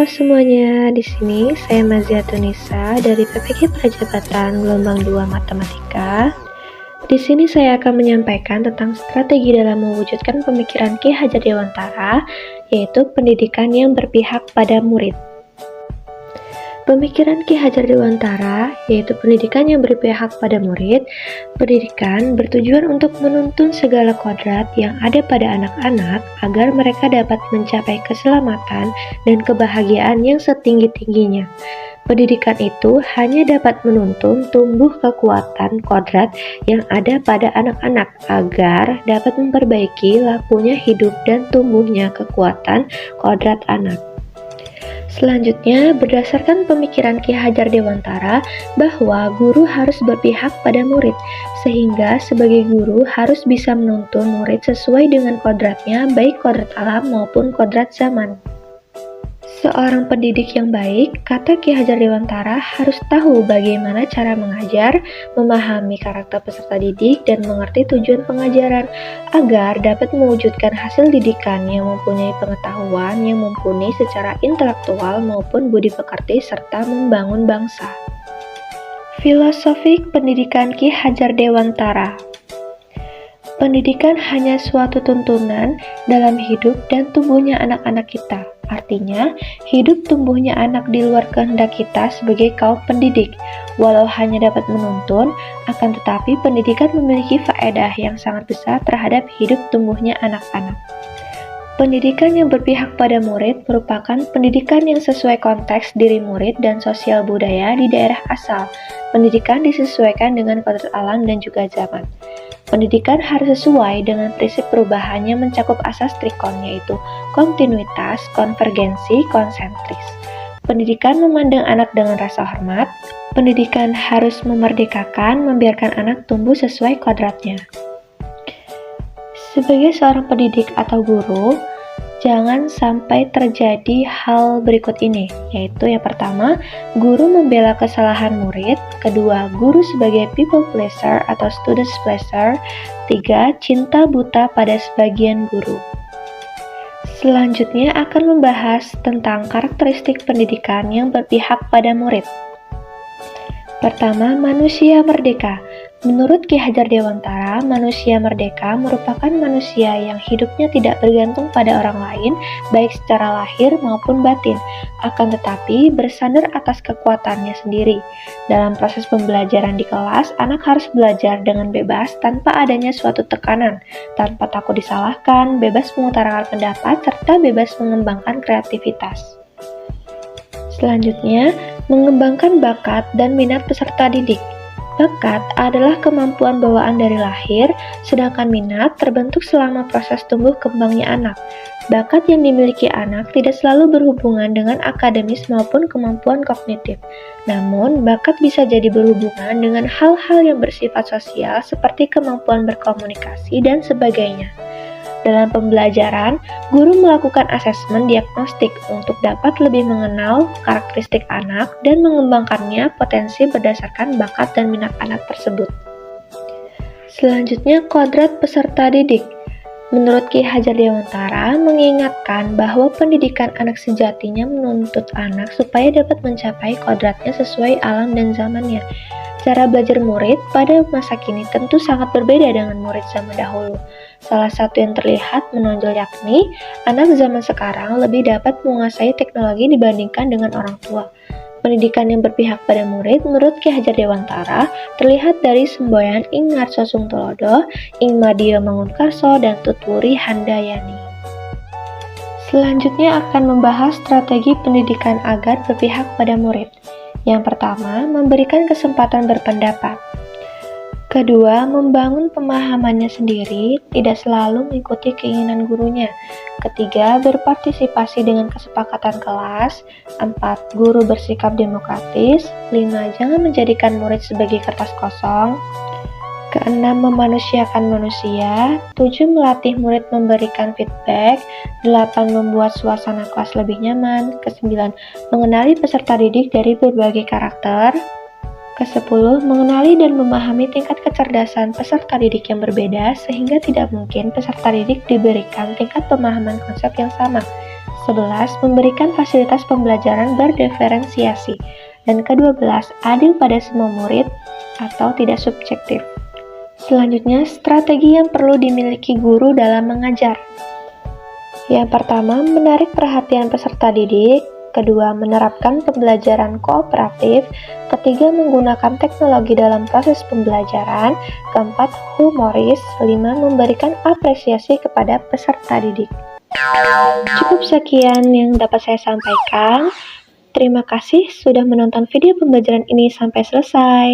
Halo semuanya, di sini saya Mazia Tunisa dari PPK Prajabatan Gelombang 2 Matematika. Di sini saya akan menyampaikan tentang strategi dalam mewujudkan pemikiran Ki Hajar Dewantara, yaitu pendidikan yang berpihak pada murid. Pemikiran Ki Hajar Dewantara, yaitu pendidikan yang berpihak pada murid, pendidikan bertujuan untuk menuntun segala kodrat yang ada pada anak-anak agar mereka dapat mencapai keselamatan dan kebahagiaan yang setinggi-tingginya. Pendidikan itu hanya dapat menuntun tumbuh kekuatan kodrat yang ada pada anak-anak agar dapat memperbaiki lakunya hidup dan tumbuhnya kekuatan kodrat anak. Selanjutnya, berdasarkan pemikiran Ki Hajar Dewantara bahwa guru harus berpihak pada murid, sehingga sebagai guru harus bisa menuntun murid sesuai dengan kodratnya, baik kodrat alam maupun kodrat zaman. Seorang pendidik yang baik, kata Ki Hajar Dewantara, harus tahu bagaimana cara mengajar, memahami karakter peserta didik, dan mengerti tujuan pengajaran, agar dapat mewujudkan hasil didikan yang mempunyai pengetahuan yang mumpuni secara intelektual maupun budi pekerti serta membangun bangsa. Filosofi pendidikan Ki Hajar Dewantara. Pendidikan hanya suatu tuntunan dalam hidup dan tumbuhnya anak-anak kita. Artinya, hidup tumbuhnya anak di luar kehendak kita sebagai kaum pendidik. Walau hanya dapat menuntun, akan tetapi pendidikan memiliki faedah yang sangat besar terhadap hidup tumbuhnya anak-anak. Pendidikan yang berpihak pada murid merupakan pendidikan yang sesuai konteks diri murid dan sosial budaya di daerah asal. Pendidikan disesuaikan dengan kodrat alam dan juga zaman. Pendidikan harus sesuai dengan prinsip perubahan yang mencakup asas trikon, yaitu kontinuitas, konvergensi, konsentris. Pendidikan memandang anak dengan rasa hormat. Pendidikan harus memerdekakan, membiarkan anak tumbuh sesuai kodratnya. Sebagai seorang pendidik atau guru, jangan sampai terjadi hal berikut ini, yaitu yang pertama, guru membela kesalahan murid, kedua, guru sebagai people pleaser atau students pleaser, tiga, cinta buta pada sebagian guru. Selanjutnya akan membahas tentang karakteristik pendidikan yang berpihak pada murid. Pertama, manusia merdeka. Menurut Ki Hajar Dewantara, manusia merdeka merupakan manusia yang hidupnya tidak bergantung pada orang lain, baik secara lahir maupun batin, akan tetapi bersandar atas kekuatannya sendiri. Dalam proses pembelajaran di kelas, anak harus belajar dengan bebas tanpa adanya suatu tekanan, tanpa takut disalahkan, bebas mengutarakan pendapat, serta bebas mengembangkan kreativitas. Selanjutnya, mengembangkan bakat dan minat peserta didik. Bakat adalah kemampuan bawaan dari lahir, sedangkan minat terbentuk selama proses tumbuh kembangnya anak. Bakat yang dimiliki anak tidak selalu berhubungan dengan akademis maupun kemampuan kognitif. Namun, bakat bisa jadi berhubungan dengan hal-hal yang bersifat sosial seperti kemampuan berkomunikasi dan sebagainya. Dalam pembelajaran, guru melakukan asesmen diagnostik untuk dapat lebih mengenal karakteristik anak dan mengembangkannya potensi berdasarkan bakat dan minat anak tersebut. Selanjutnya, kodrat peserta didik. Menurut Ki Hajar Dewantara mengingatkan bahwa pendidikan anak sejatinya menuntut anak supaya dapat mencapai kodratnya sesuai alam dan zamannya. Cara belajar murid pada masa kini tentu sangat berbeda dengan murid zaman dahulu. Salah satu yang terlihat menonjol yakni, anak zaman sekarang lebih dapat menguasai teknologi dibandingkan dengan orang tua. Pendidikan yang berpihak pada murid menurut Ki Hajar Dewantara terlihat dari semboyan Ing Ngarso Sungtulodo, Ing Madia Mangunkarso, dan Tutwuri Handayani. Selanjutnya akan membahas strategi pendidikan agar berpihak pada murid. Yang pertama, memberikan kesempatan berpendapat. Kedua, membangun pemahamannya sendiri, tidak selalu mengikuti keinginan gurunya. Ketiga, berpartisipasi dengan kesepakatan kelas. 4. Guru bersikap demokratis. 5. Jangan menjadikan murid sebagai kertas kosong. Keenam, memanusiakan manusia. 7. Melatih murid memberikan feedback. 8. Membuat suasana kelas lebih nyaman. Ke-9, mengenali peserta didik dari berbagai karakter. Ke-10, mengenali dan memahami tingkat kecerdasan peserta didik yang berbeda sehingga tidak mungkin peserta didik diberikan tingkat pemahaman konsep yang sama. 11. Memberikan fasilitas pembelajaran berdiferensiasi. Dan ke-12, adil pada semua murid atau tidak subjektif. Selanjutnya, strategi yang perlu dimiliki guru dalam mengajar. Yang pertama, menarik perhatian peserta didik. Kedua, menerapkan pembelajaran kooperatif. Ketiga, menggunakan teknologi dalam proses pembelajaran. Keempat, humoris. 5. Memberikan apresiasi kepada peserta didik. Cukup sekian yang dapat saya sampaikan. Terima kasih sudah menonton video pembelajaran ini sampai selesai.